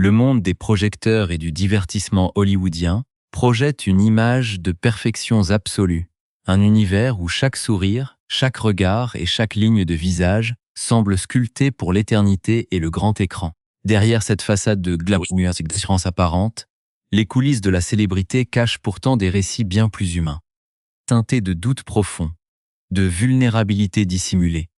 le monde des projecteurs et du divertissement hollywoodien projette une image de perfections absolues, un univers où chaque sourire, chaque regard et chaque ligne de visage semble sculpté pour l'éternité et le grand écran. Derrière cette façade de glamour et d'assurance apparente, les coulisses de la célébrité cachent pourtant des récits bien plus humains, teintés de doutes profonds, de vulnérabilité dissimulée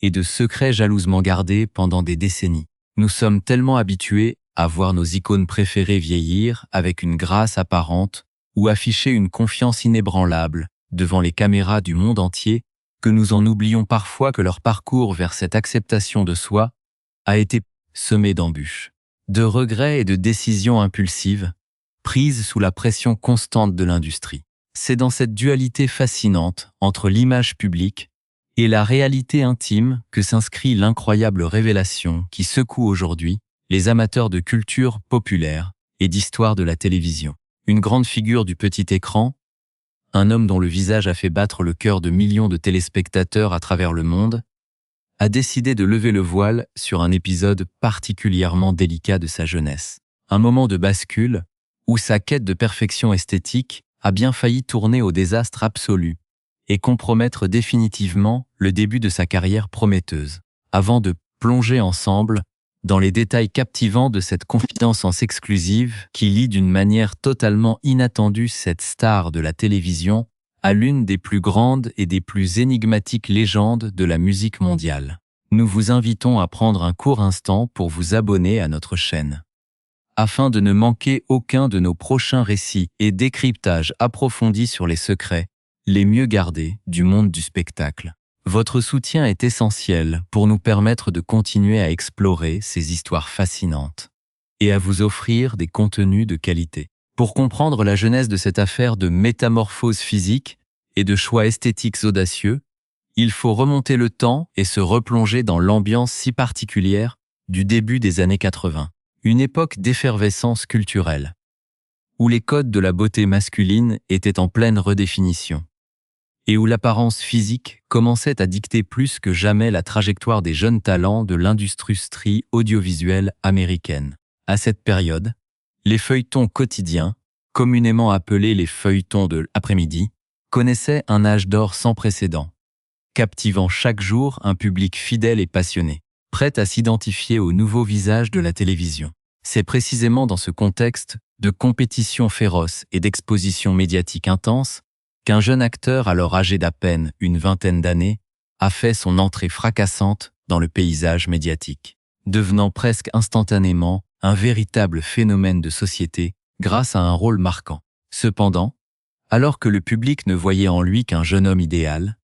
et de secrets jalousement gardés pendant des décennies. Nous sommes tellement habitués à voir nos icônes préférées vieillir avec une grâce apparente ou afficher une confiance inébranlable devant les caméras du monde entier que nous en oublions parfois que leur parcours vers cette acceptation de soi a été semé d'embûches, de regrets et de décisions impulsives, prises sous la pression constante de l'industrie. C'est dans cette dualité fascinante entre l'image publique et la réalité intime que s'inscrit l'incroyable révélation qui secoue aujourd'hui les amateurs de culture populaire et d'histoire de la télévision. Une grande figure du petit écran, un homme dont le visage a fait battre le cœur de millions de téléspectateurs à travers le monde, a décidé de lever le voile sur un épisode particulièrement délicat de sa jeunesse. Un moment de bascule où sa quête de perfection esthétique a bien failli tourner au désastre absolu et compromettre définitivement le début de sa carrière prometteuse. Avant de plonger ensemble dans les détails captivants de cette confidence exclusive qui lie d'une manière totalement inattendue cette star de la télévision à l'une des plus grandes et des plus énigmatiques légendes de la musique mondiale. Nous vous invitons à prendre un court instant pour vous abonner à notre chaîne, afin de ne manquer aucun de nos prochains récits et décryptages approfondis sur les secrets les mieux gardés du monde du spectacle. Votre soutien est essentiel pour nous permettre de continuer à explorer ces histoires fascinantes et à vous offrir des contenus de qualité. Pour comprendre la genèse de cette affaire de métamorphose physique et de choix esthétiques audacieux, il faut remonter le temps et se replonger dans l'ambiance si particulière du début des années 80, une époque d'effervescence culturelle, où les codes de la beauté masculine étaient en pleine redéfinition, et où l'apparence physique commençait à dicter plus que jamais la trajectoire des jeunes talents de l'industrie audiovisuelle américaine. À cette période, les feuilletons quotidiens, communément appelés les feuilletons de l'après-midi, connaissaient un âge d'or sans précédent, captivant chaque jour un public fidèle et passionné, prêt à s'identifier aux nouveaux visages de la télévision. C'est précisément dans ce contexte de compétition féroce et d'exposition médiatique intense qu'un jeune acteur alors âgé d'à peine une vingtaine d'années a fait son entrée fracassante dans le paysage médiatique, devenant presque instantanément un véritable phénomène de société grâce à un rôle marquant. Cependant, alors que le public ne voyait en lui qu'un jeune homme idéal,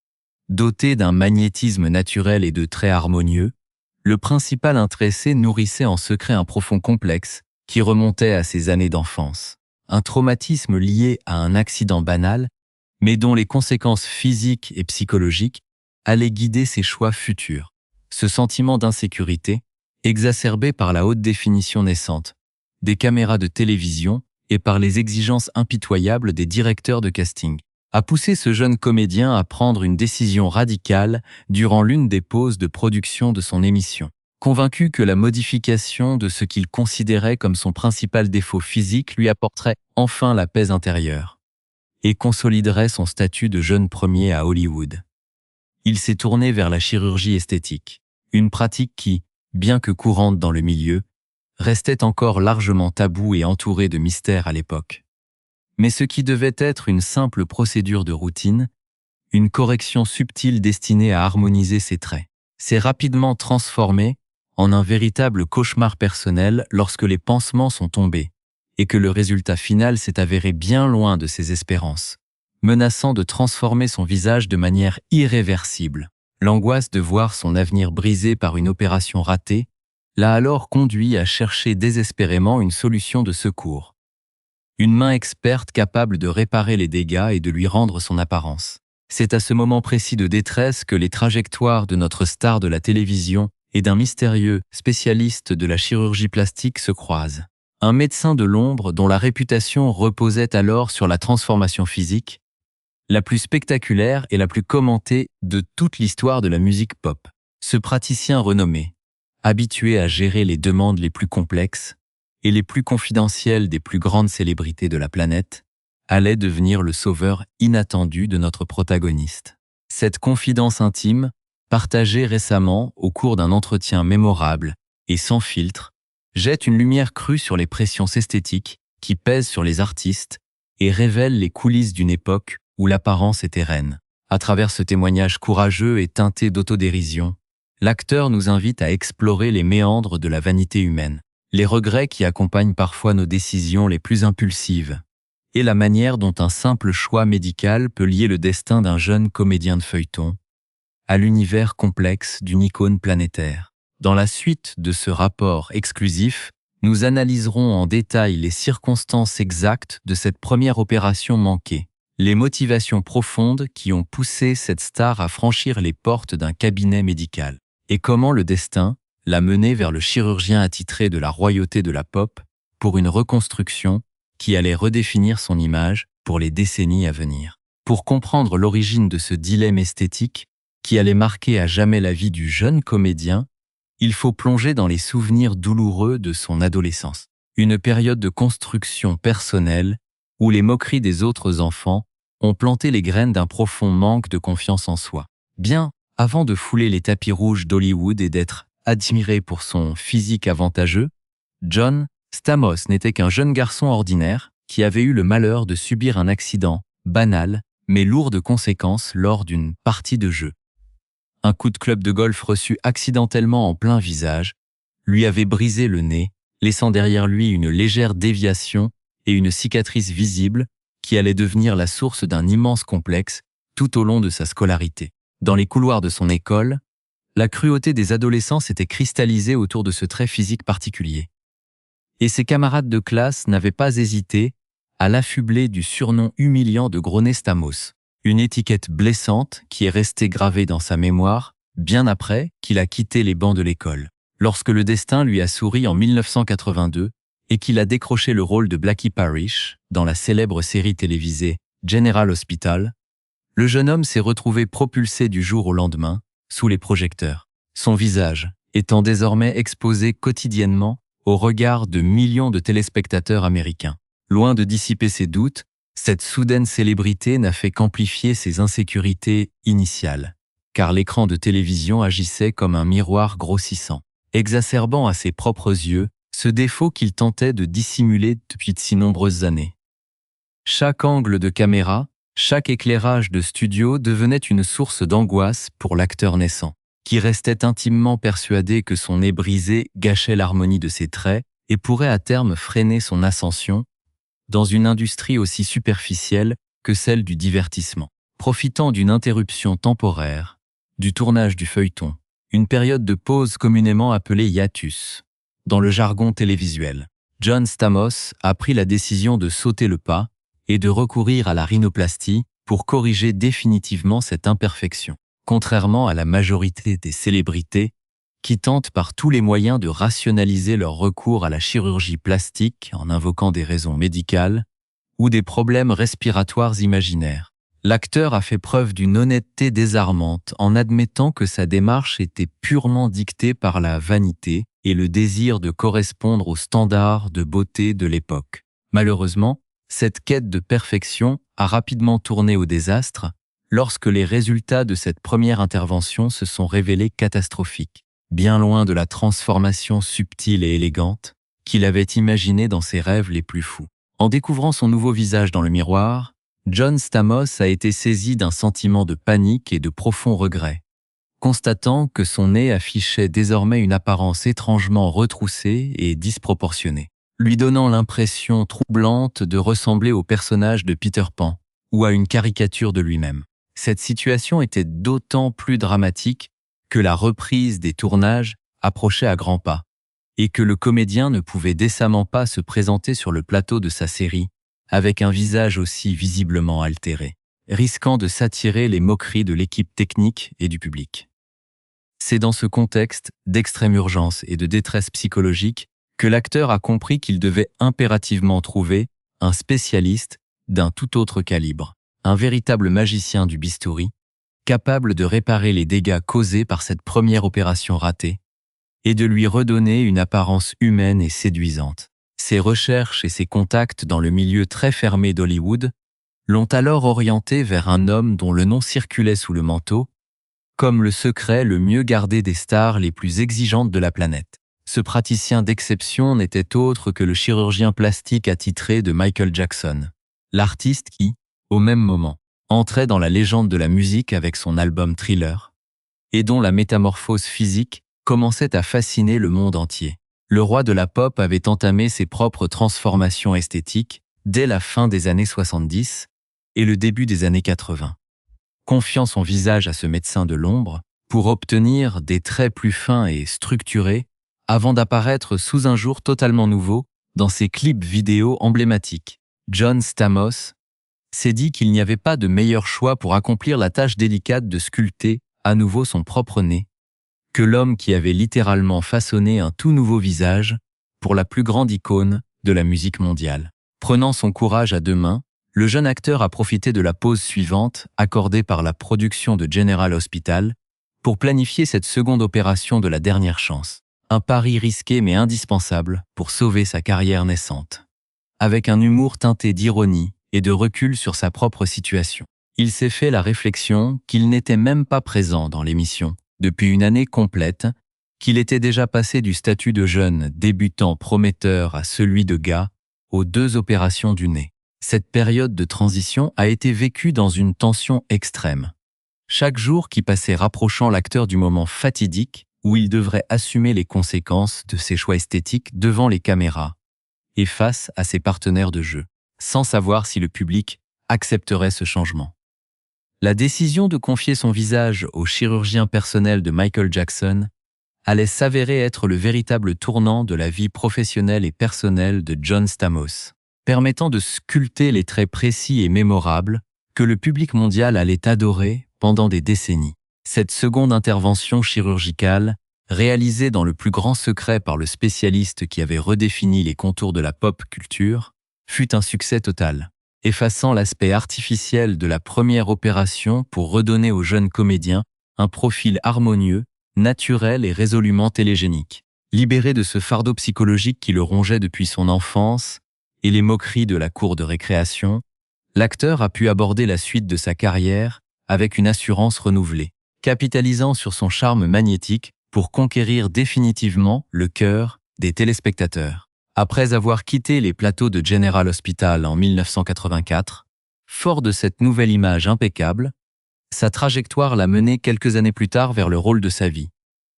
doté d'un magnétisme naturel et de traits harmonieux, le principal intéressé nourrissait en secret un profond complexe qui remontait à ses années d'enfance. Un traumatisme lié à un accident banal, mais dont les conséquences physiques et psychologiques allaient guider ses choix futurs. Ce sentiment d'insécurité, exacerbé par la haute définition naissante des caméras de télévision et par les exigences impitoyables des directeurs de casting, a poussé ce jeune comédien à prendre une décision radicale durant l'une des pauses de production de son émission. Convaincu que la modification de ce qu'il considérait comme son principal défaut physique lui apporterait enfin la paix intérieure et consoliderait son statut de jeune premier à Hollywood, il s'est tourné vers la chirurgie esthétique, une pratique qui, bien que courante dans le milieu, restait encore largement taboue et entourée de mystères à l'époque. Mais ce qui devait être une simple procédure de routine, une correction subtile destinée à harmoniser ses traits, s'est rapidement transformé en un véritable cauchemar personnel lorsque les pansements sont tombés et que le résultat final s'est avéré bien loin de ses espérances, menaçant de transformer son visage de manière irréversible. L'angoisse de voir son avenir brisé par une opération ratée l'a alors conduit à chercher désespérément une solution de secours. Une main experte capable de réparer les dégâts et de lui rendre son apparence. C'est à ce moment précis de détresse que les trajectoires de notre star de la télévision et d'un mystérieux spécialiste de la chirurgie plastique se croisent. Un médecin de l'ombre dont la réputation reposait alors sur la transformation physique, la plus spectaculaire et la plus commentée de toute l'histoire de la musique pop. Ce praticien renommé, habitué à gérer les demandes les plus complexes, et les plus confidentiels des plus grandes célébrités de la planète, allait devenir le sauveur inattendu de notre protagoniste. Cette confidence intime, partagée récemment au cours d'un entretien mémorable et sans filtre, jette une lumière crue sur les pressions esthétiques qui pèsent sur les artistes et révèle les coulisses d'une époque où l'apparence était reine. À travers ce témoignage courageux et teinté d'autodérision, l'acteur nous invite à explorer les méandres de la vanité humaine, les regrets qui accompagnent parfois nos décisions les plus impulsives, et la manière dont un simple choix médical peut lier le destin d'un jeune comédien de feuilleton à l'univers complexe d'une icône planétaire. Dans la suite de ce rapport exclusif, nous analyserons en détail les circonstances exactes de cette première opération manquée, les motivations profondes qui ont poussé cette star à franchir les portes d'un cabinet médical, et comment le destin l'a menée vers le chirurgien attitré de la royauté de la pop pour une reconstruction qui allait redéfinir son image pour les décennies à venir. Pour comprendre l'origine de ce dilemme esthétique qui allait marquer à jamais la vie du jeune comédien, il faut plonger dans les souvenirs douloureux de son adolescence. Une période de construction personnelle où les moqueries des autres enfants ont planté les graines d'un profond manque de confiance en soi. Bien avant de fouler les tapis rouges d'Hollywood et d'être admiré pour son physique avantageux, John Stamos n'était qu'un jeune garçon ordinaire qui avait eu le malheur de subir un accident banal mais lourd de conséquences lors d'une partie de jeu. Un coup de club de golf reçu accidentellement en plein visage lui avait brisé le nez, laissant derrière lui une légère déviation et une cicatrice visible qui allait devenir la source d'un immense complexe tout au long de sa scolarité. Dans les couloirs de son école, la cruauté des adolescents s'était cristallisée autour de ce trait physique particulier. Et ses camarades de classe n'avaient pas hésité à l'affubler du surnom humiliant de Gros Nez Stamos, une étiquette blessante qui est restée gravée dans sa mémoire bien après qu'il a quitté les bancs de l'école. Lorsque le destin lui a souri en 1982 et qu'il a décroché le rôle de Blackie Parrish dans la célèbre série télévisée General Hospital, le jeune homme s'est retrouvé propulsé du jour au lendemain sous les projecteurs, son visage étant désormais exposé quotidiennement au regard de millions de téléspectateurs américains. Loin de dissiper ses doutes, cette soudaine célébrité n'a fait qu'amplifier ses insécurités initiales, car l'écran de télévision agissait comme un miroir grossissant, exacerbant à ses propres yeux ce défaut qu'il tentait de dissimuler depuis de si nombreuses années. Chaque angle de caméra, chaque éclairage de studio devenait une source d'angoisse pour l'acteur naissant, qui restait intimement persuadé que son nez brisé gâchait l'harmonie de ses traits et pourrait à terme freiner son ascension dans une industrie aussi superficielle que celle du divertissement. Profitant d'une interruption temporaire, du tournage du feuilleton, une période de pause communément appelée hiatus, dans le jargon télévisuel, John Stamos a pris la décision de sauter le pas et de recourir à la rhinoplastie pour corriger définitivement cette imperfection. Contrairement à la majorité des célébrités qui tentent par tous les moyens de rationaliser leur recours à la chirurgie plastique en invoquant des raisons médicales ou des problèmes respiratoires imaginaires, l'acteur a fait preuve d'une honnêteté désarmante en admettant que sa démarche était purement dictée par la vanité et le désir de correspondre aux standards de beauté de l'époque. Malheureusement, cette quête de perfection a rapidement tourné au désastre lorsque les résultats de cette première intervention se sont révélés catastrophiques, bien loin de la transformation subtile et élégante qu'il avait imaginée dans ses rêves les plus fous. En découvrant son nouveau visage dans le miroir, John Stamos a été saisi d'un sentiment de panique et de profond regret, constatant que son nez affichait désormais une apparence étrangement retroussée et disproportionnée, lui donnant l'impression troublante de ressembler au personnage de Peter Pan ou à une caricature de lui-même. Cette situation était d'autant plus dramatique que la reprise des tournages approchait à grands pas et que le comédien ne pouvait décemment pas se présenter sur le plateau de sa série avec un visage aussi visiblement altéré, risquant de s'attirer les moqueries de l'équipe technique et du public. C'est dans ce contexte d'extrême urgence et de détresse psychologique que l'acteur a compris qu'il devait impérativement trouver un spécialiste d'un tout autre calibre, un véritable magicien du bistouri, capable de réparer les dégâts causés par cette première opération ratée et de lui redonner une apparence humaine et séduisante. Ses recherches et ses contacts dans le milieu très fermé d'Hollywood l'ont alors orienté vers un homme dont le nom circulait sous le manteau, comme le secret le mieux gardé des stars les plus exigeantes de la planète. Ce praticien d'exception n'était autre que le chirurgien plastique attitré de Michael Jackson, l'artiste qui, au même moment, entrait dans la légende de la musique avec son album Thriller, et dont la métamorphose physique commençait à fasciner le monde entier. Le roi de la pop avait entamé ses propres transformations esthétiques dès la fin des années 70 et le début des années 80. Confiant son visage à ce médecin de l'ombre pour obtenir des traits plus fins et structurés avant d'apparaître sous un jour totalement nouveau dans ses clips vidéo emblématiques. John Stamos s'est dit qu'il n'y avait pas de meilleur choix pour accomplir la tâche délicate de sculpter à nouveau son propre nez que l'homme qui avait littéralement façonné un tout nouveau visage pour la plus grande icône de la musique mondiale. Prenant son courage à deux mains, le jeune acteur a profité de la pause suivante accordée par la production de General Hospital pour planifier cette seconde opération de la dernière chance. Un pari risqué mais indispensable pour sauver sa carrière naissante. Avec un humour teinté d'ironie et de recul sur sa propre situation, il s'est fait la réflexion qu'il n'était même pas présent dans l'émission depuis une année complète, qu'il était déjà passé du statut de jeune débutant prometteur à celui de gars aux 2 opérations du nez. Cette période de transition a été vécue dans une tension extrême. Chaque jour qui passait rapprochant l'acteur du moment fatidique où il devrait assumer les conséquences de ses choix esthétiques devant les caméras et face à ses partenaires de jeu, sans savoir si le public accepterait ce changement. La décision de confier son visage au chirurgien personnel de Michael Jackson allait s'avérer être le véritable tournant de la vie professionnelle et personnelle de John Stamos, permettant de sculpter les traits précis et mémorables que le public mondial allait adorer pendant des décennies. Cette seconde intervention chirurgicale, réalisée dans le plus grand secret par le spécialiste qui avait redéfini les contours de la pop culture, fut un succès total, effaçant l'aspect artificiel de la première opération pour redonner au jeune comédien un profil harmonieux, naturel et résolument télégénique. Libéré de ce fardeau psychologique qui le rongeait depuis son enfance et les moqueries de la cour de récréation, l'acteur a pu aborder la suite de sa carrière avec une assurance renouvelée, capitalisant sur son charme magnétique pour conquérir définitivement le cœur des téléspectateurs. Après avoir quitté les plateaux de General Hospital en 1984, fort de cette nouvelle image impeccable, sa trajectoire l'a mené quelques années plus tard vers le rôle de sa vie,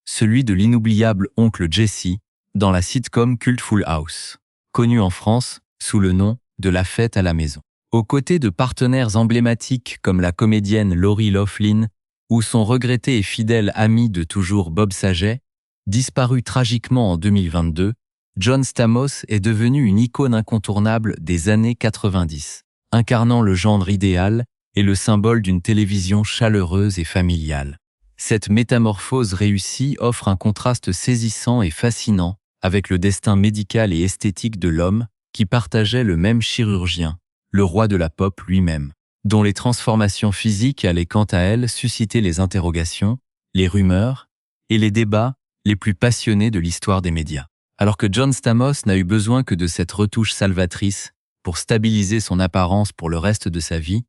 celui de l'inoubliable oncle Jesse dans la sitcom culte Full House, connue en France sous le nom de La Fête à la maison. Aux côtés de partenaires emblématiques comme la comédienne Lori Loughlin ou son regretté et fidèle ami de toujours Bob Saget, disparu tragiquement en 2022, John Stamos est devenu une icône incontournable des années 90, incarnant le genre idéal et le symbole d'une télévision chaleureuse et familiale. Cette métamorphose réussie offre un contraste saisissant et fascinant avec le destin médical et esthétique de l'homme qui partageait le même chirurgien, le roi de la pop lui-même, dont les transformations physiques allaient quant à elles susciter les interrogations, les rumeurs et les débats les plus passionnés de l'histoire des médias. Alors que John Stamos n'a eu besoin que de cette retouche salvatrice pour stabiliser son apparence pour le reste de sa vie,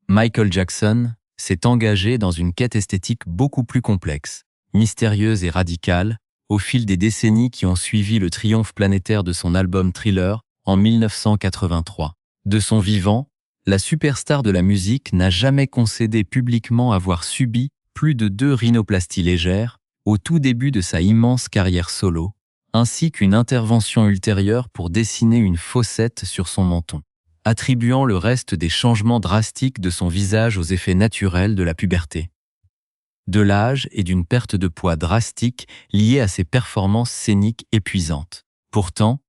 Michael Jackson s'est engagé dans une quête esthétique beaucoup plus complexe, mystérieuse et radicale, au fil des décennies qui ont suivi le triomphe planétaire de son album Thriller en 1983. De son vivant, la superstar de la musique n'a jamais concédé publiquement avoir subi plus de 2 rhinoplasties légères au tout début de sa immense carrière solo, ainsi qu'une intervention ultérieure pour dessiner une fossette sur son menton, attribuant le reste des changements drastiques de son visage aux effets naturels de la puberté, de l'âge et d'une perte de poids drastique liée à ses performances scéniques épuisantes. Pourtant,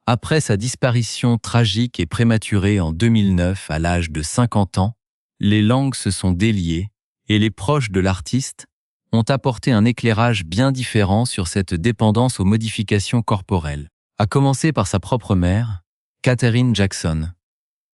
après sa disparition tragique et prématurée en 2009 à l'âge de 50 ans, les langues se sont déliées et les proches de l'artiste ont apporté un éclairage bien différent sur cette dépendance aux modifications corporelles, à commencer par sa propre mère, Katherine Jackson,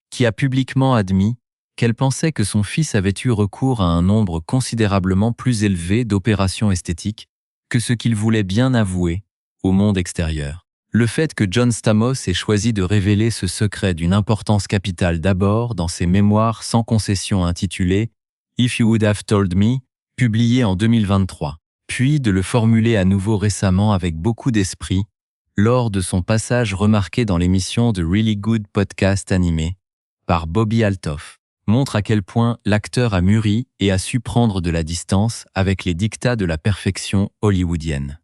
qui a publiquement admis qu'elle pensait que son fils avait eu recours à un nombre considérablement plus élevé d'opérations esthétiques que ce qu'il voulait bien avouer au monde extérieur. Le fait que John Stamos ait choisi de révéler ce secret d'une importance capitale d'abord dans ses mémoires sans concession intitulées If You Would Have Told Me, publié en 2023, puis de le formuler à nouveau récemment avec beaucoup d'esprit, lors de son passage remarqué dans l'émission The Really Good Podcast animé par Bobby Altoff, montre à quel point l'acteur a mûri et a su prendre de la distance avec les dictats de la perfection hollywoodienne.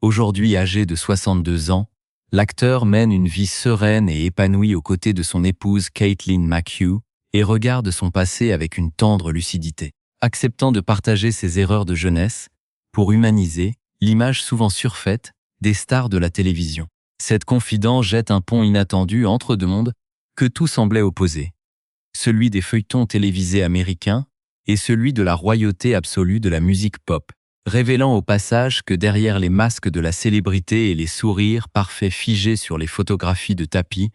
Aujourd'hui âgé de 62 ans, l'acteur mène une vie sereine et épanouie aux côtés de son épouse Caitlin McHugh et regarde son passé avec une tendre lucidité, acceptant de partager ses erreurs de jeunesse pour humaniser l'image souvent surfaite des stars de la télévision. Cette confidence jette un pont inattendu entre deux mondes que tout semblait opposer, celui des feuilletons télévisés américains et celui de la royauté absolue de la musique pop, révélant au passage que derrière les masques de la célébrité et les sourires parfaits figés sur les photographies de tapis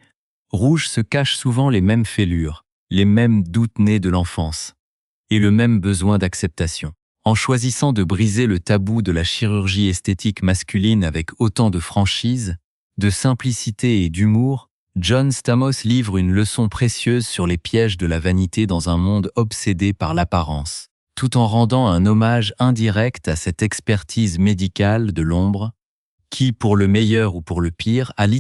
rouges se cachent souvent les mêmes fêlures, les mêmes doutes nés de l'enfance et le même besoin d'acceptation. En choisissant de briser le tabou de la chirurgie esthétique masculine avec autant de franchise, de simplicité et d'humour, John Stamos livre une leçon précieuse sur les pièges de la vanité dans un monde obsédé par l'apparence, tout en rendant un hommage indirect à cette expertise médicale de l'ombre qui, pour le meilleur ou pour le pire, allie